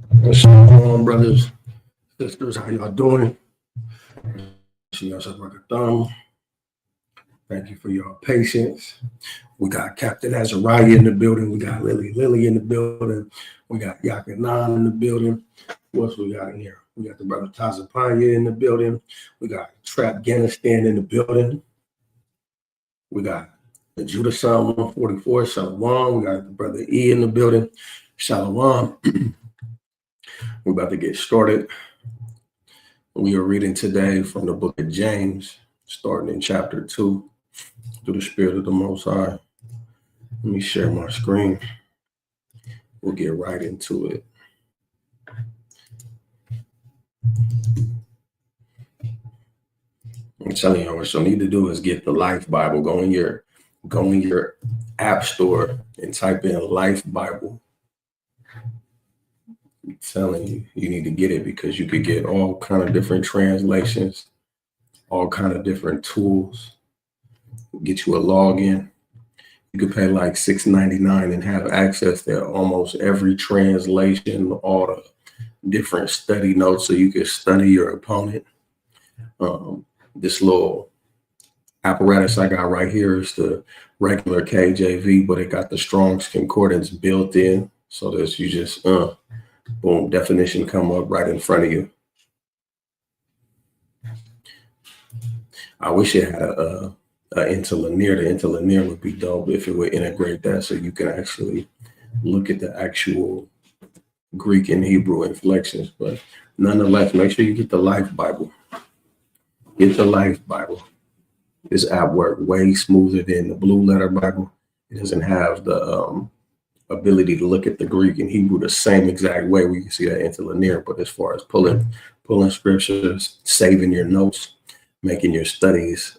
What's going on, brothers, sisters? How y'all doing? See y'all like a thumb. Thank you for your patience. We got Captain Azariah in the building. We got Lily in the building. We got Yakanan in the building. What else we got in here? We got the brother Tazapanya in the building. We got Trap Afghanistan in the building. We got the Judah Psalm 144, Shalom. We got the brother E in the building. Shalom. We're about to get started. We are reading today from the book of James, starting in chapter 2, through the Spirit of the Most High. Let me share my screen. We'll get right into it. I'm telling you, what you'll need to do is get the Life Bible. Go in your app store and type in Life Bible. I'm telling you, you need to get it because you could get all kind of different translations, all kind of different tools. Get you a login. You could pay like $6.99 and have access to almost every translation, all the different study notes, so you can study your opponent. This little apparatus I got right here is the regular KJV, but it got the Strong's Concordance built in, so that you just boom, definition come up right in front of you. I wish it had a interlinear. The interlinear would be dope if it would integrate that, so you can actually look at the actual Greek and Hebrew inflections. But nonetheless, make sure you get the Life Bible. Get the Life Bible. This app works way smoother than the Blue Letter Bible. It doesn't have the ability to look at the Greek and Hebrew the same exact way where you can see that interlinear. But as far as pulling scriptures, saving your notes, making your studies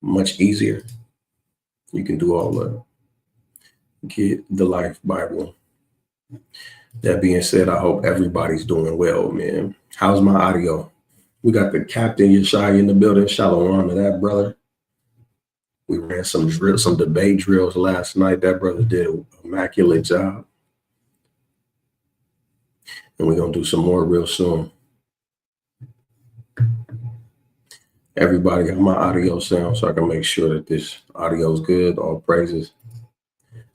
much easier, you can do all that. Get the Life Bible. That being said, I hope everybody's doing well, man. How's my audio? We got the Captain Yeshai in the building. Shalom to that brother. We ran some debate drills last night. That brother did an immaculate job. And we're going to do some more real soon. Everybody got my audio sound so I can make sure that this audio is good. All praises.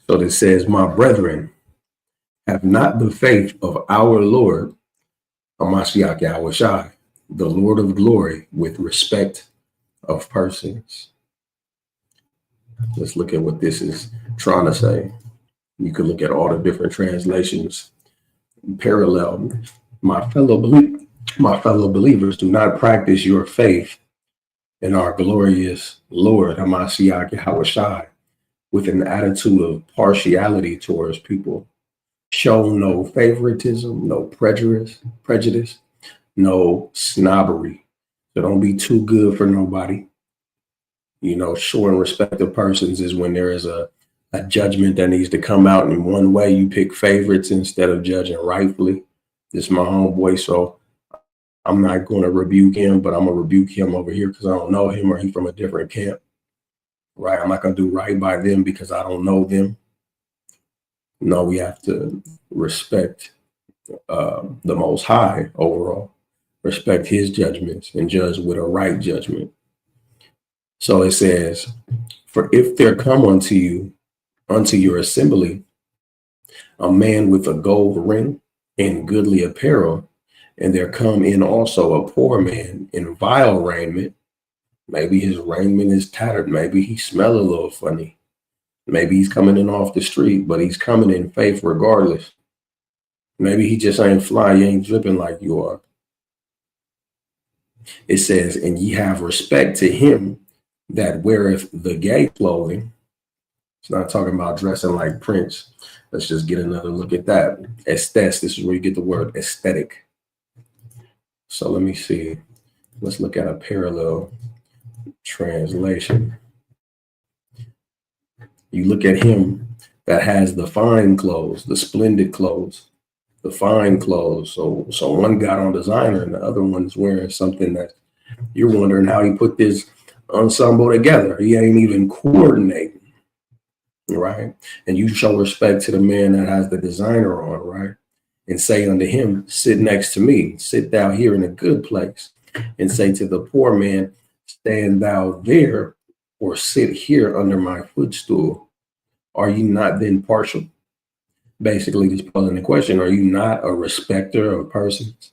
So this says, my brethren, have not the faith of our Lord, Hamashiach Yahushai, the Lord of glory, with respect of persons. Let's look at what this is trying to say. You can look at all the different translations parallel. My fellow believers, do not practice your faith in our glorious Lord, Hamashiach Yahushai, with an attitude of partiality towards people. Show no favoritism, no prejudice, no snobbery. So don't be too good for nobody. Showing respect of persons is when there is a judgment that needs to come out in one way. You pick favorites instead of judging rightfully. This is my homeboy, so I'm not going to rebuke him, but I'm going to rebuke him over here because I don't know him or he's from a different camp, right? I'm not going to do right by them because I don't know them. No, we have to respect the Most High overall, respect his judgments and judge with a right judgment. So it says, for if there come unto your assembly, a man with a gold ring and goodly apparel, and there come in also a poor man in vile raiment, maybe his raiment is tattered, maybe he smell a little funny, maybe he's coming in off the street, but he's coming in faith regardless. Maybe he just ain't fly, he ain't dripping like you are. It says, and ye have respect to him that weareth the gay clothing. It's not talking about dressing like Prince. Let's just get another look at that. Aesthetic, this is where you get the word aesthetic. So let me see. Let's look at a parallel translation. You look at him that has the fine clothes, the splendid clothes, the fine clothes. So one got on designer and the other one's wearing something that you're wondering how he put this ensemble together. He ain't even coordinating, right? And you show respect to the man that has the designer on, right? and say unto him, sit next to me, sit thou here in a good place, and say to the poor man, stand thou there, or sit here under my footstool. Are you not then partial? Basically, just posing the question, are you not a respecter of persons?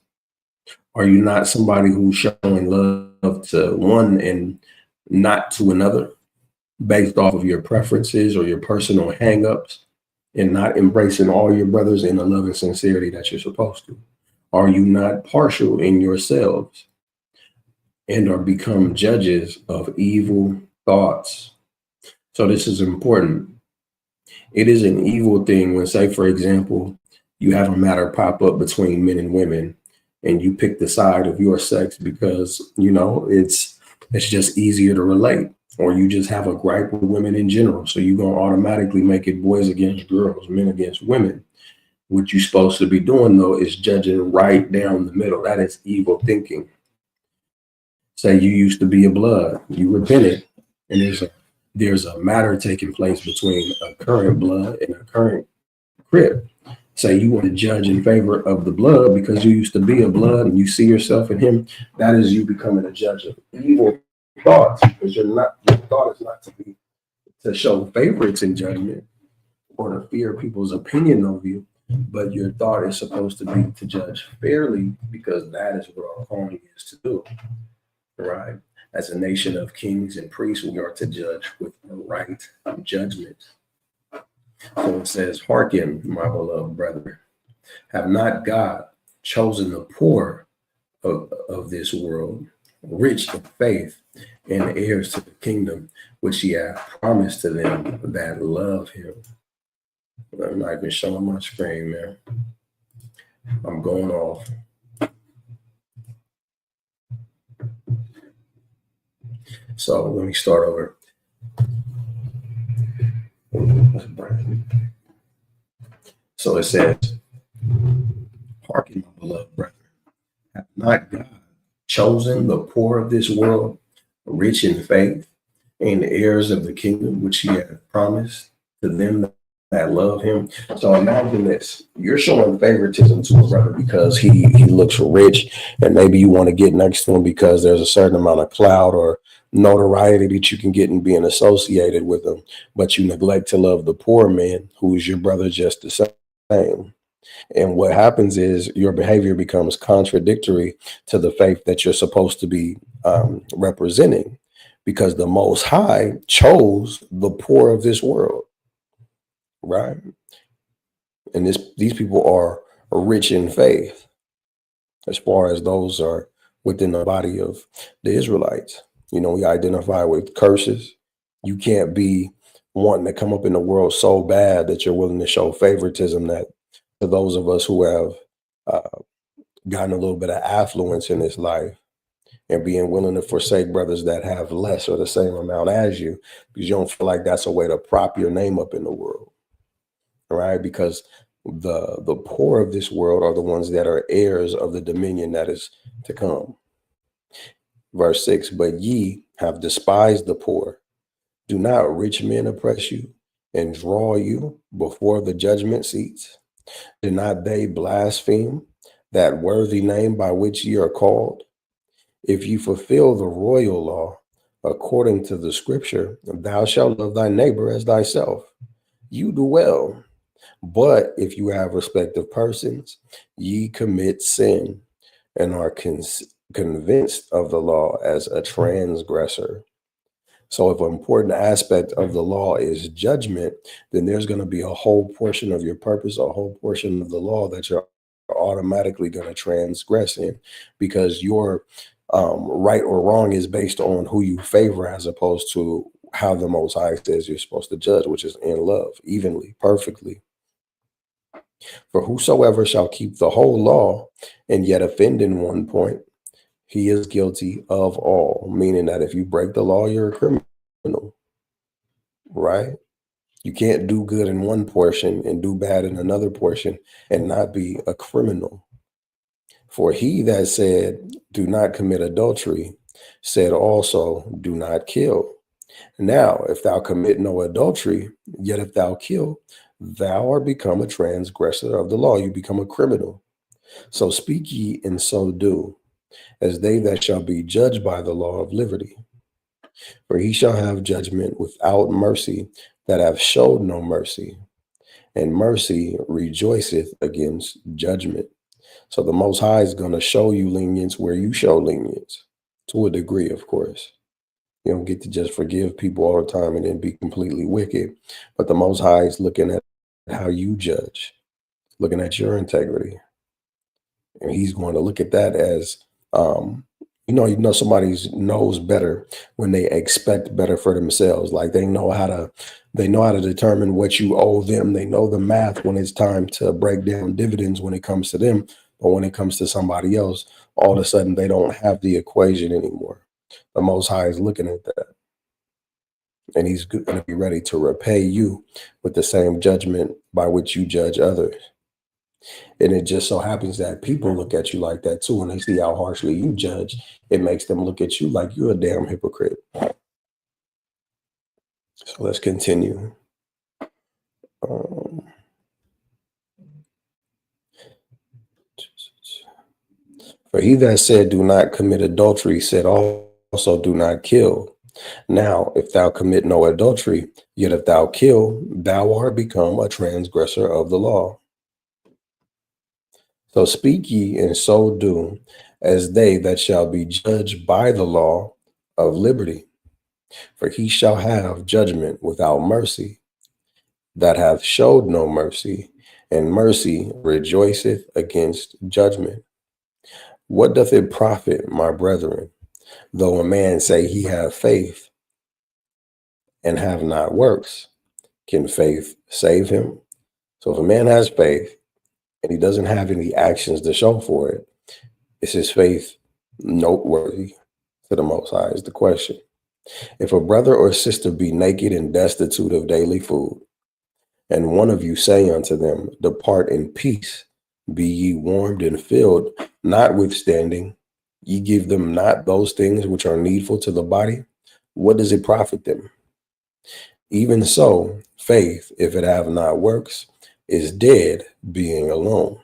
Are you not somebody who's showing love to one and not to another based off of your preferences or your personal hangups, and not embracing all your brothers in the love and sincerity that you're supposed to? Are you not partial in yourselves and are become judges of evil thoughts? So this is important. It is an evil thing when, say, for example, you have a matter pop up between men and women, and you pick the side of your sex because it's just easier to relate, or you just have a gripe with women in general. So you're gonna automatically make it boys against girls, men against women. What you're supposed to be doing though is judging right down the middle. That is evil thinking. Say you used to be a blood, you repented, and there's a matter taking place between a current blood and a current crib. Say you want to judge in favor of the blood because you used to be a blood and you see yourself in him. That is you becoming a judge of evil thoughts, because your thought is not to show favorites in judgment or to fear people's opinion of you, but your thought is supposed to be to judge fairly, because that is what our calling is to do, right? As a nation of kings and priests, we are to judge with the right judgment. So it says, hearken, my beloved brethren, have not God chosen the poor of this world, rich in faith, and heirs to the kingdom, which he hath promised to them that love him? I'm not even showing my screen, man. I'm going off. So let me start over. So it says, hearken, my beloved brethren, have not God chosen the poor of this world, rich in faith, and heirs of the kingdom, which he hath promised to them that love him? So imagine this. You're showing favoritism to a brother because he looks rich, and maybe you want to get next to him because there's a certain amount of clout or notoriety that you can get in being associated with him, but you neglect to love the poor man who's your brother just the same. And what happens is your behavior becomes contradictory to the faith that you're supposed to be representing, because the Most High chose the poor of this world, right? And these people are rich in faith as far as those are within the body of the Israelites. We identify with curses. You can't be wanting to come up in the world so bad that you're willing to show favoritism that to those of us who have gotten a little bit of affluence in this life, and being willing to forsake brothers that have less or the same amount as you, because you don't feel like that's a way to prop your name up in the world, right? Because the poor of this world are the ones that are heirs of the dominion that is to come. Verse 6, but ye have despised the poor. Do not rich men oppress you and draw you before the judgment seats? Do not they blaspheme that worthy name by which ye are called? If you fulfill the royal law according to the scripture, thou shalt love thy neighbor as thyself, you do well. But if you have respect of persons, ye commit sin and are convinced of the law as a transgressor. So if an important aspect of the law is judgment, then there's going to be a whole portion of your purpose, a whole portion of the law that you're automatically going to transgress in, because your right or wrong is based on who you favor, as opposed to how the Most High says you're supposed to judge, which is in love, evenly, perfectly. For whosoever shall keep the whole law and yet offend in one point, he is guilty of all. Meaning that if you break the law, you're a criminal, right? You can't do good in one portion and do bad in another portion and not be a criminal. For he that said, do not commit adultery, said also, do not kill. Now, if thou commit no adultery, yet if thou kill, thou art become a transgressor of the law. You become a criminal. So speak ye and so do, as they that shall be judged by the law of liberty. For he shall have judgment without mercy that have showed no mercy, and mercy rejoiceth against judgment. So the Most High is going to show you lenience where you show lenience, to a degree, of course. You don't get to just forgive people all the time and then be completely wicked. But the Most High is looking at how you judge, looking at your integrity. And he's going to look at that as, somebody knows better when they expect better for themselves. Like they know how to determine what you owe them. They know the math when it's time to break down dividends when it comes to them. But when it comes to somebody else, all of a sudden they don't have the equation anymore. The Most High is looking at that. And he's going to be ready to repay you with the same judgment by which you judge others. And it just so happens that people look at you like that too. And they see how harshly you judge. It makes them look at you like you're a damn hypocrite. So let's continue. For he that said, do not commit adultery, said also, do not kill. Now, if thou commit no adultery, yet if thou kill, thou art become a transgressor of the law. So speak ye and so do, as they that shall be judged by the law of liberty. For he shall have judgment without mercy, that hath showed no mercy, and mercy rejoiceth against judgment. What doth it profit, my brethren, though a man say he have faith and have not works? Can faith save him? So if a man has faith and he doesn't have any actions to show for it, is his faith noteworthy to the Most High is the question. If a brother or sister be naked and destitute of daily food, and one of you say unto them, depart in peace, be ye warmed and filled, notwithstanding, ye give them not those things which are needful to the body, what does it profit them? Even so, faith, if it have not works, is dead, being alone.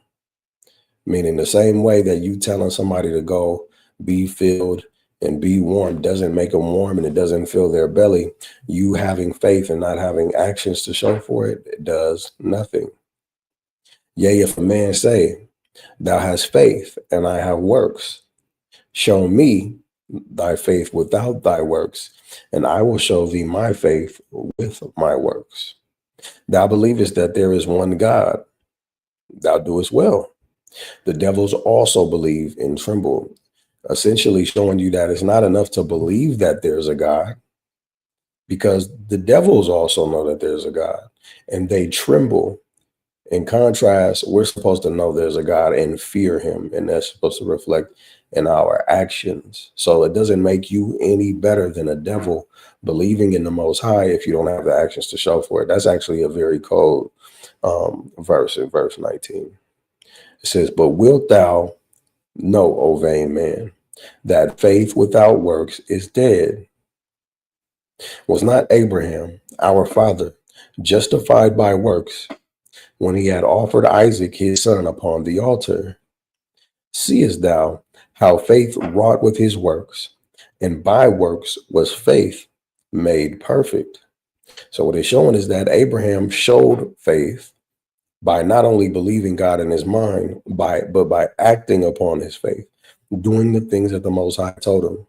Meaning the same way that you telling somebody to go be filled and be warm doesn't make them warm and it doesn't fill their belly. You having faith and not having actions to show for it, it does nothing. Yea, if a man say, thou hast faith and I have works, show me thy faith without thy works, and I will show thee my faith with my works. Thou believest that there is one God, thou doest well. The devils also believe and tremble, essentially showing you that it's not enough to believe that there's a God, because the devils also know that there's a God and they tremble. In contrast, we're supposed to know there's a God and fear him, and that's supposed to reflect in our actions. So it doesn't make you any better than a devil believing in the Most High if you don't have the actions to show for it. That's actually a very cold verse in verse 19. It says, but wilt thou know, O vain man, that faith without works is dead? Was not Abraham, our father, justified by works when he had offered Isaac his son upon the altar? Seest thou how faith wrought with his works, and by works was faith made perfect? So what it's showing is that Abraham showed faith by not only believing God in his mind, but by acting upon his faith, doing the things that the Most High told him.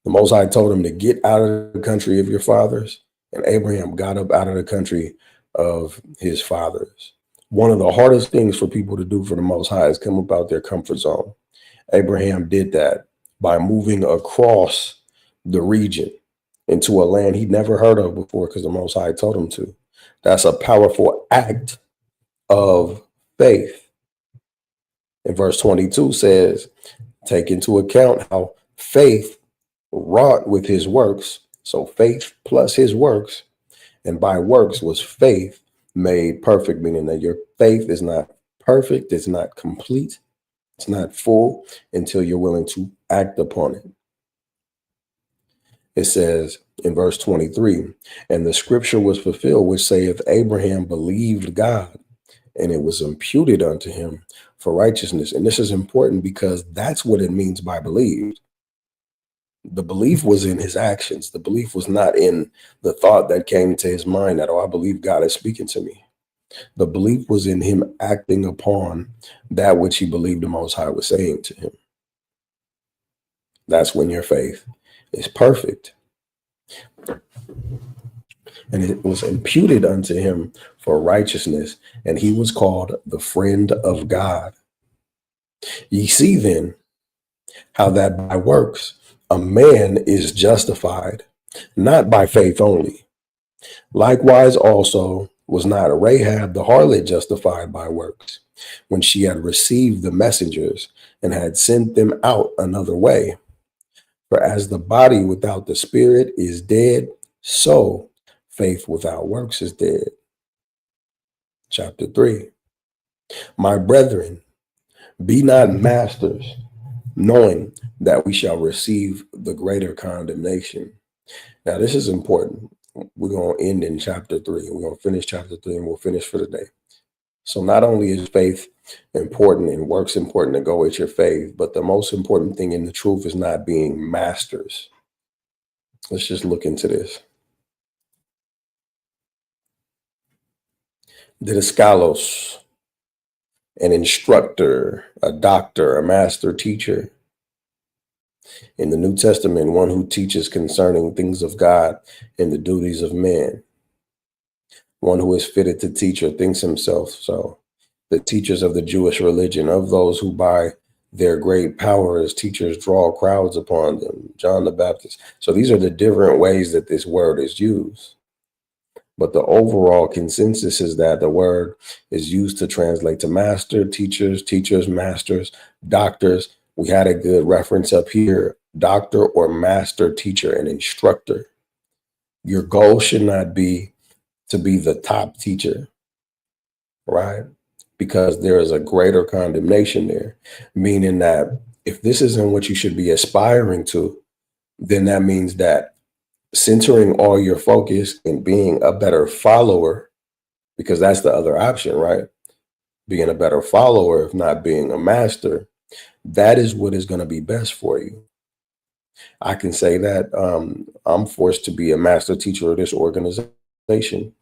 The Most High told him to get out of the country of your fathers, and Abraham got up out of the country of his fathers. One of the hardest things for people to do for the Most High is come up out their comfort zone. Abraham did that by moving across the region into a land he'd never heard of before because the Most High told him to. That's a powerful act of faith. And verse 22 says, take into account how faith wrought with his works. So faith plus his works, and by works was faith made perfect, meaning that your faith is not perfect, it's not complete, it's not full until you're willing to act upon it. It says in verse 23, and the scripture was fulfilled, which saith, Abraham believed God, and it was imputed unto him for righteousness. And this is important because that's what it means by believed. The belief was in his actions. The belief was not in the thought that came to his mind that, oh, I believe God is speaking to me. The belief was in him acting upon that which he believed the Most High was saying to him. That's when your faith is perfect. And it was imputed unto him for righteousness, and he was called the friend of God. Ye see then how that by works a man is justified, not by faith only. Likewise also was not Rahab the harlot justified by works, when she had received the messengers and had sent them out another way. For as the body without the spirit is dead, so faith without works is dead. Chapter 3. My brethren, be not masters, knowing that we shall receive the greater condemnation. Now, this is important. We're going to end in chapter 3. We're going to finish chapter 3 and we'll finish for the day. So not only is faith important and works important to go with your faith, but the most important thing in the truth is not being masters. Let's just look into this. Didaskalos, an instructor, a doctor, a master teacher. In the New Testament, one who teaches concerning things of God and the duties of man. One who is fitted to teach or thinks himself so. The teachers of the Jewish religion, of those who by their great power as teachers draw crowds upon them. John the Baptist. So these are the different ways that this word is used. But the overall consensus is that the word is used to translate to master, teachers, teachers, masters, doctors. We had a good reference up here, doctor or master teacher and instructor. Your goal should not be to be the top teacher, right? Because there is a greater condemnation there, meaning that if this isn't what you should be aspiring to, then that means that centering all your focus and being a better follower, because that's the other option, right? Being a better follower, if not being a master, that is what is going to be best for you. I can say that I'm forced to be a master teacher of this organization.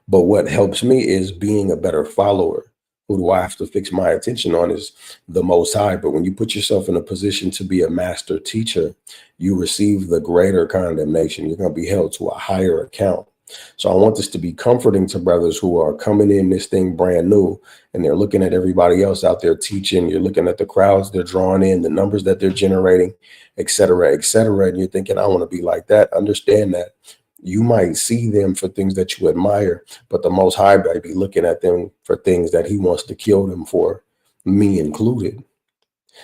But what helps me is being a better follower. Who do I have to fix my attention on is the Most High. But when you put yourself in a position to be a master teacher, you receive the greater condemnation. You're going to be held to a higher account. So I want this to be comforting to brothers who are coming in this thing brand new and they're looking at everybody else out there teaching. You're looking at the crowds they're drawing in, the numbers that they're generating, et cetera, et cetera. And you're thinking, I want to be like that. Understand that you might see them for things that you admire, but the Most High might be looking at them for things that he wants to kill them for, me included.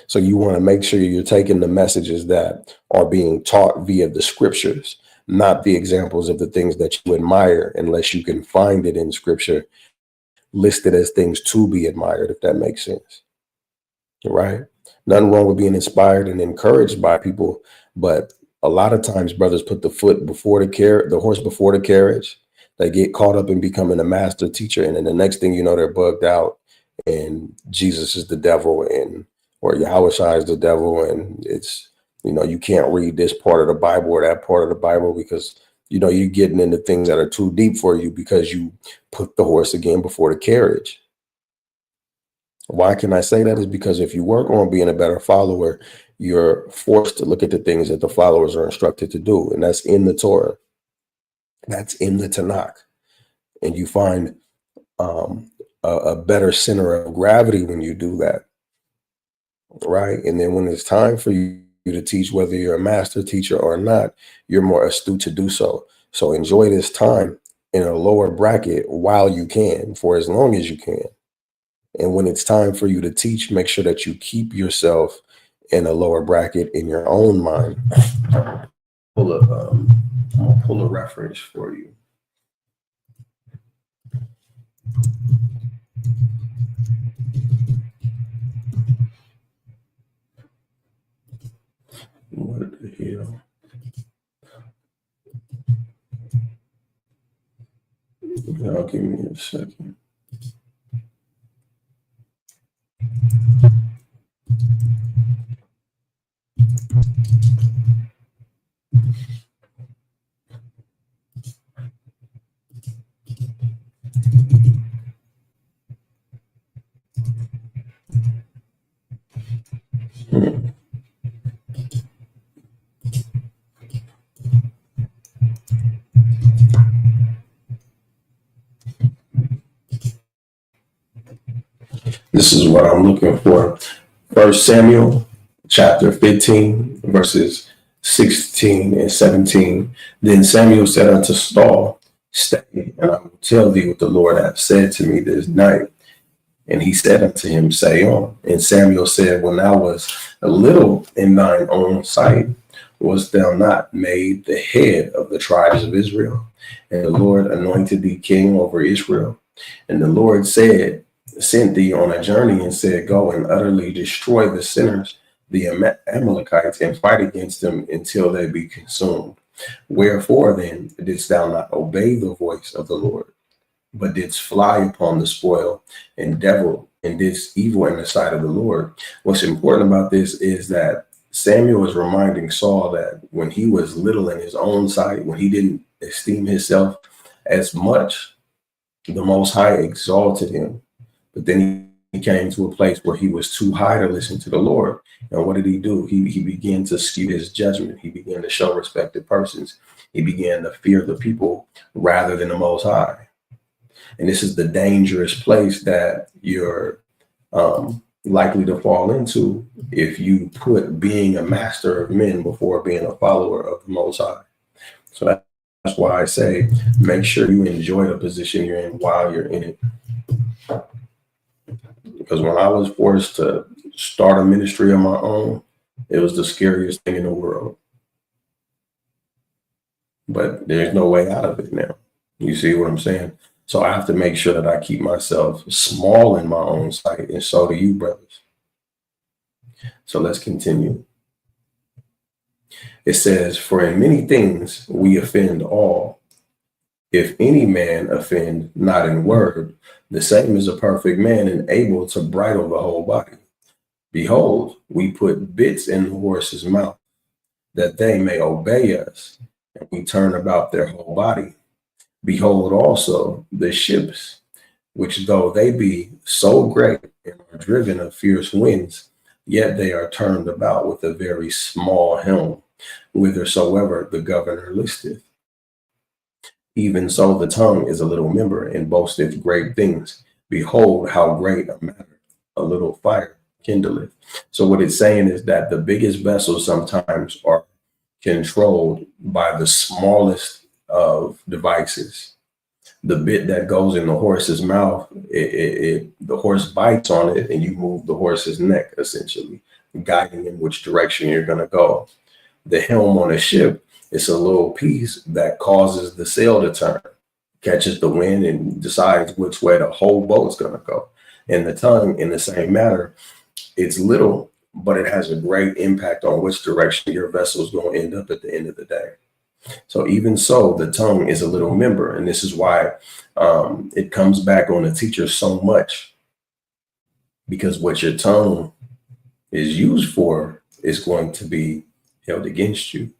So you want to make sure you're taking the messages that are being taught via the scriptures, not the examples of the things that you admire, unless you can find it in scripture listed as things to be admired, if that makes sense. Right? Nothing wrong with being inspired and encouraged by people, but a lot of times brothers put the foot before the horse before the carriage. They get caught up in becoming a master teacher, and then the next thing you know, they're bugged out, and Jesus is the devil, and or Yahweh Shai is the devil, and it's you can't read this part of the Bible or that part of the Bible because you're getting into things that are too deep for you because you put the horse again before the carriage. Why can I say that? Is because if you work on being a better follower, you're forced to look at the things that the followers are instructed to do. And that's in the Torah. That's in the Tanakh. And you find a better center of gravity when you do that. Right. And then when it's time for you to teach, whether you're a master teacher or not, you're more astute to do so. So enjoy this time in a lower bracket while you can, for as long as you can. And when it's time for you to teach, make sure that you keep yourself in a lower bracket in your own mind. I'm gonna pull a reference for you. What the hell? Y'all give me a second. This is what I'm looking for. First Samuel chapter 15, verses 16 and 17. Then Samuel said unto Saul, Stay, and I will tell thee what the Lord hath said to me this night. And he said unto him, Say on. And Samuel said, When thou wast a little in thine own sight, wast thou not made the head of the tribes of Israel? And the Lord anointed thee king over Israel. And the Lord sent thee on a journey and said, Go and utterly destroy the sinners, the Amalekites, and fight against them until they be consumed. Wherefore then didst thou not obey the voice of the Lord, but didst fly upon the spoil and devil and didst evil in the sight of the Lord? What's important about this is that Samuel is reminding Saul that when he was little in his own sight, when he didn't esteem himself as much, the Most High exalted him. But then he came to a place where he was too high to listen to the Lord. And what did he do? He began to skew his judgment. He began to show respect to persons. He began to fear the people rather than the Most High. And this is the dangerous place that you're likely to fall into if you put being a master of men before being a follower of the Most High. So that's why I say, make sure you enjoy the position you're in while you're in it. Because when I was forced to start a ministry of my own, it was the scariest thing in the world. But there's no way out of it now. You see what I'm saying? So I have to make sure that I keep myself small in my own sight, and so do you, brothers. So let's continue. It says, For in many things we offend all. If any man offend not in word, the same is a perfect man and able to bridle the whole body. Behold, we put bits in the horse's mouth, that they may obey us, and we turn about their whole body. Behold also the ships, which though they be so great and are driven of fierce winds, yet they are turned about with a very small helm, whithersoever the governor listeth. Even so the tongue is a little member, and boasteth great things. Behold, how great a matter a little fire kindleth. So what it's saying is that the biggest vessels sometimes are controlled by the smallest of devices. The bit that goes in the horse's mouth, the horse bites on it, and you move the horse's neck, essentially, guiding in which direction you're going to go. The helm on a ship, it's a little piece that causes the sail to turn, catches the wind, and decides which way the whole boat's going to go. And the tongue, in the same manner, it's little, but it has a great impact on which direction your vessel is going to end up at the end of the day. So even so, the tongue is a little member, and this is why it comes back on the teacher so much, because what your tongue is used for is going to be held against you.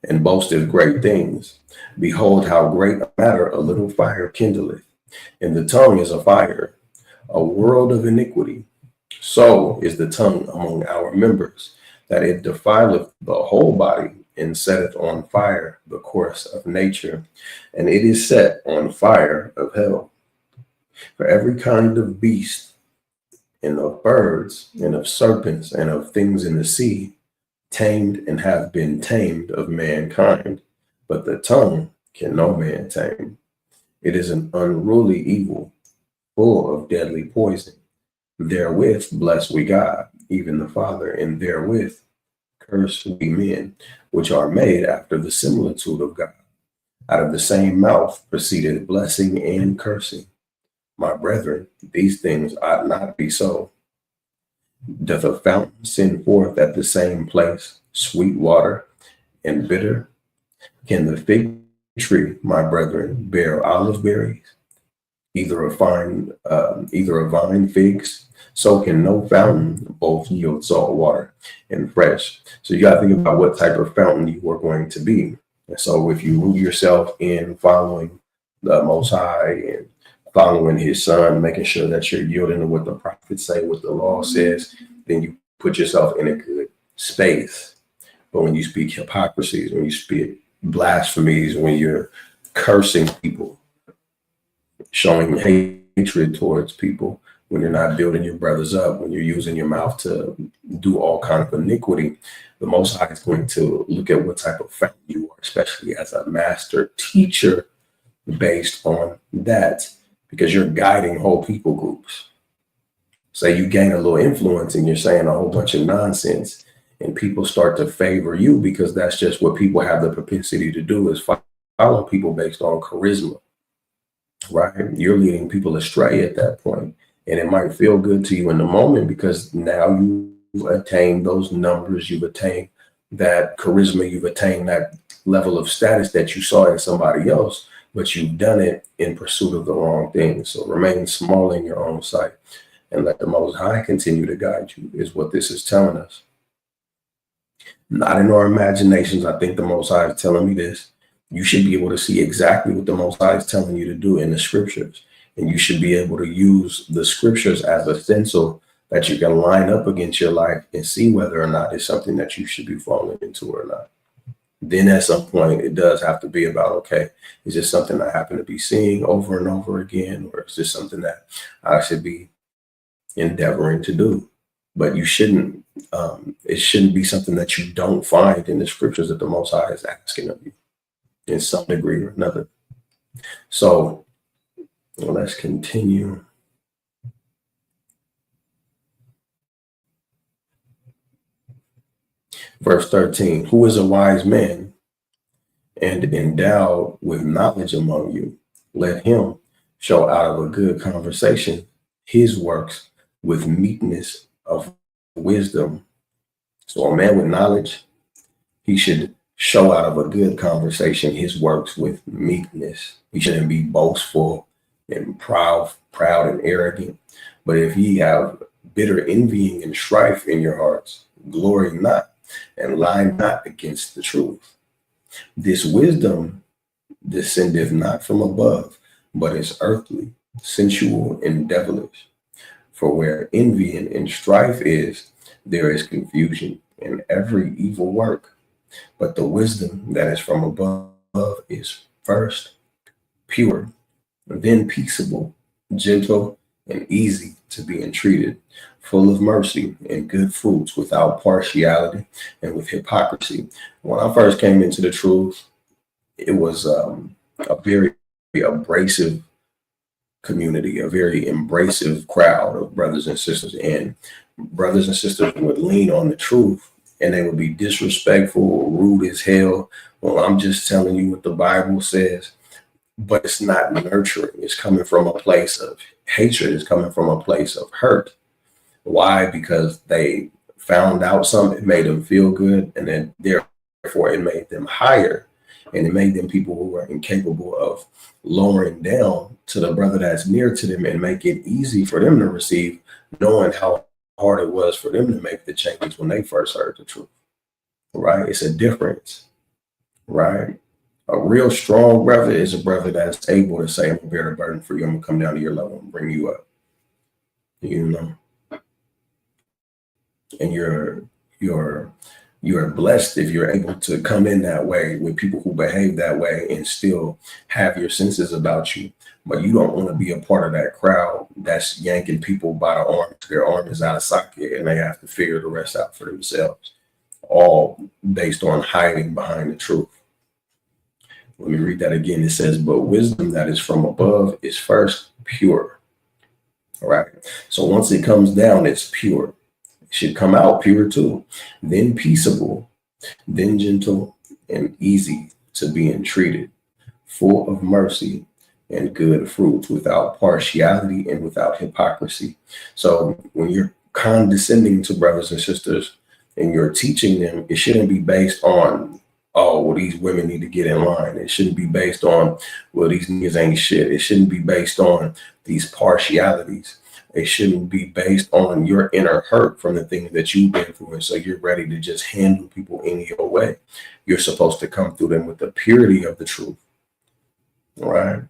And boasteth great things. Behold, how great a matter a little fire kindleth. And the tongue is a fire, a world of iniquity. So is the tongue among our members, that it defileth the whole body, and setteth on fire the course of nature, and it is set on fire of hell. For every kind of beast, and of birds, and of serpents, and of things in the sea, tamed and have been tamed of mankind, but the tongue can no man tame. It is an unruly evil, full of deadly poison. Therewith bless we God, even the Father, and therewith curse we men, which are made after the similitude of God. Out of the same mouth proceeded blessing and cursing. My brethren, these things ought not be so. Doth a fountain send forth at the same place sweet water and bitter? Can the fig tree, my brethren, bear olive berries? either a vine figs, so can no fountain both yield salt water and fresh. So you got to think about what type of fountain you are going to be. And so if you root yourself in following the Most High and following His Son, making sure that you're yielding to what the prophets say, what the law says, then you put yourself in a good space. But when you speak hypocrisies, when you speak blasphemies, when you're cursing people, showing hatred towards people, when you're not building your brothers up, when you're using your mouth to do all kind of iniquity, the Most High is going to look at what type of fountain you are, especially as a master teacher, based on that, because you're guiding whole people groups. Say you gain a little influence and you're saying a whole bunch of nonsense, and people start to favor you because that's just what people have the propensity to do, is follow people based on charisma. Right? You're leading people astray at that point. And it might feel good to you in the moment because now you've attained those numbers, you've attained that charisma, you've attained that level of status that you saw in somebody else, but you've done it in pursuit of the wrong thing. So remain small in your own sight and let the Most High continue to guide you, is what this is telling us. Not in our imaginations. I think the Most High is telling me this. You should be able to see exactly what the Most High is telling you to do in the scriptures. And you should be able to use the scriptures as a stencil that you can line up against your life and see whether or not it's something that you should be falling into or not. Then at some point, it does have to be about, okay, is this something I happen to be seeing over and over again? Or is this something that I should be endeavoring to do? But you shouldn't, it shouldn't be something that you don't find in the scriptures that the Most High is asking of you in some degree or another. So let's continue. Verse 13, who is a wise man and endowed with knowledge among you? Let him show out of a good conversation his works with meekness of wisdom. So a man with knowledge, he should show out of a good conversation his works with meekness. He shouldn't be boastful and proud and arrogant. But if ye have bitter envying and strife in your hearts, glory not and lie not against the truth. This wisdom descendeth not from above, but is earthly, sensual, and devilish. For where envying and strife is, there is confusion and every evil work. But the wisdom that is from above is first pure, then peaceable, gentle, and easy to be entreated, full of mercy and good fruits, without partiality and with hypocrisy. When I first came into the truth, it was a very abrasive community, a very embracive crowd of brothers and sisters. And brothers and sisters would lean on the truth and they would be disrespectful, rude as hell. Well, I'm just telling you what the Bible says, but it's not nurturing. It's coming from a place of hatred. It's coming from a place of hurt. Why? Because they found out something, it made them feel good, and then therefore it made them higher, and it made them people who were incapable of lowering down to the brother that's near to them and make it easy for them to receive, knowing how hard it was for them to make the changes when they first heard the truth. Right? It's a difference. Right? A real strong brother is a brother that's able to say, I'm gonna bear the burden for you, I'm gonna come down to your level and bring you up. You know. And you're blessed if you're able to come in that way with people who behave that way and still have your senses about you. But you don't want to be a part of that crowd that's yanking people by the arm. Their arm is out of socket and they have to figure the rest out for themselves, all based on hiding behind the truth. Let me read that again. It says, but wisdom that is from above is first pure. All right. So once it comes down, it's pure. Should come out pure too, then peaceable, then gentle and easy to be entreated, full of mercy and good fruits, without partiality and without hypocrisy. So when you're condescending to brothers and sisters and you're teaching them, it shouldn't be based on oh, well, these women need to get in line. It shouldn't be based on, well, these niggas ain't shit. It shouldn't be based on these partialities. It shouldn't be based on your inner hurt from the things that you've been through. And so you're ready to just handle people any your way. You're supposed to come through them with the purity of the truth, right?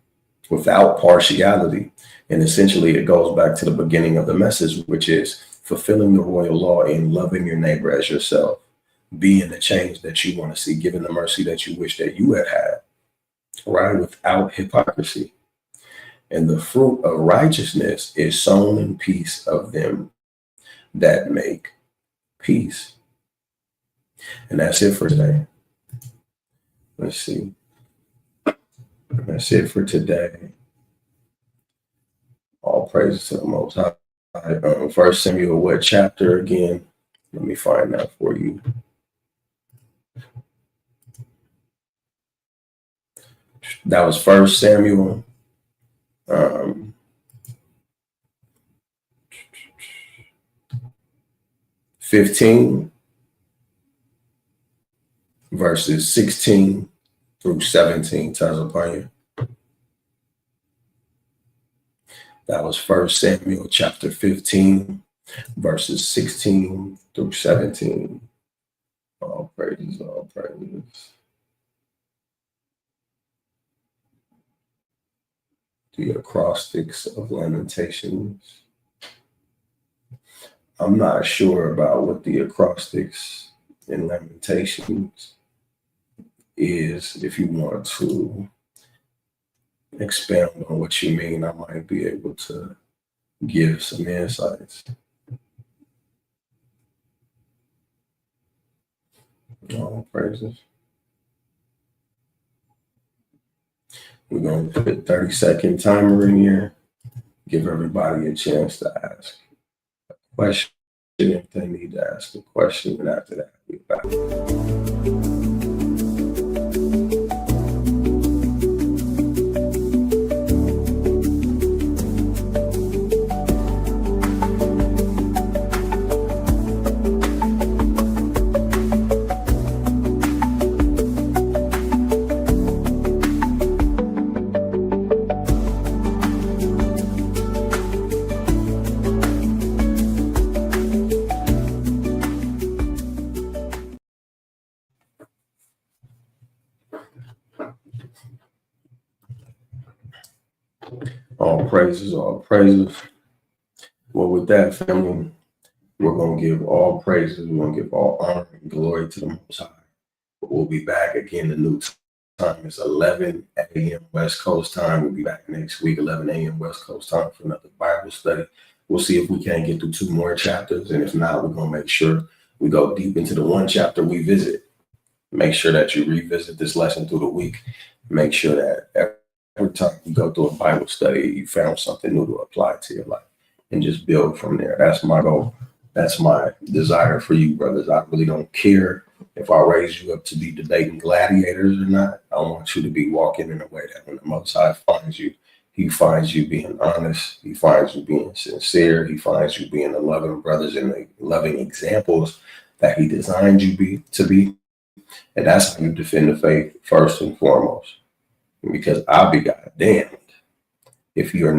Without partiality. And essentially, it goes back to the beginning of the message, which is fulfilling the royal law and loving your neighbor as yourself, being the change that you want to see, giving the mercy that you wish that you had had, right? Without hypocrisy. And the fruit of righteousness is sown in peace of them that make peace. And that's it for today. Let's see. That's it for today. All praises to the Most High. First Samuel, what chapter again? Let me find that for you. That was First Samuel. 15, verses 16 through 17. Tazapanya. That was First Samuel chapter 15, verses 16 through 17. All praises, all praises. The acrostics of Lamentations. I'm not sure about what the acrostics in Lamentations is. If you want to expound on what you mean, I might be able to give some insights. All praises. We're going to put a 30-second timer in here. Give everybody a chance to ask a question if they need to ask a question. And after that, we're back. All praises, all praises. Well, with that, family, we're going to give all praises. We're going to give all honor and glory to the Most High. We'll be back again. The new time is 11 a.m. West Coast time. We'll be back next week, 11 a.m. West Coast time for another Bible study. We'll see if we can't get through 2 more chapters. And if not, we're going to make sure we go deep into the one chapter we visit. Make sure that you revisit this lesson through the week. Make sure that every time you go through a Bible study, you found something new to apply to your life and just build from there. That's my goal. That's my desire for you, brothers. I really don't care if I raise you up to be debating gladiators or not. I want you to be walking in a way that when the Most High finds you, he finds you being honest. He finds you being sincere. He finds you being the loving brothers and the loving examples that he designed you to be. And that's how you defend the faith first and foremost. Because I'll be goddamned if you're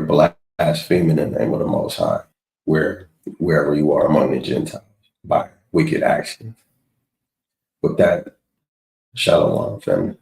blaspheming the name of the Most High, wherever you are among the Gentiles by wicked actions. With that, shalom, family.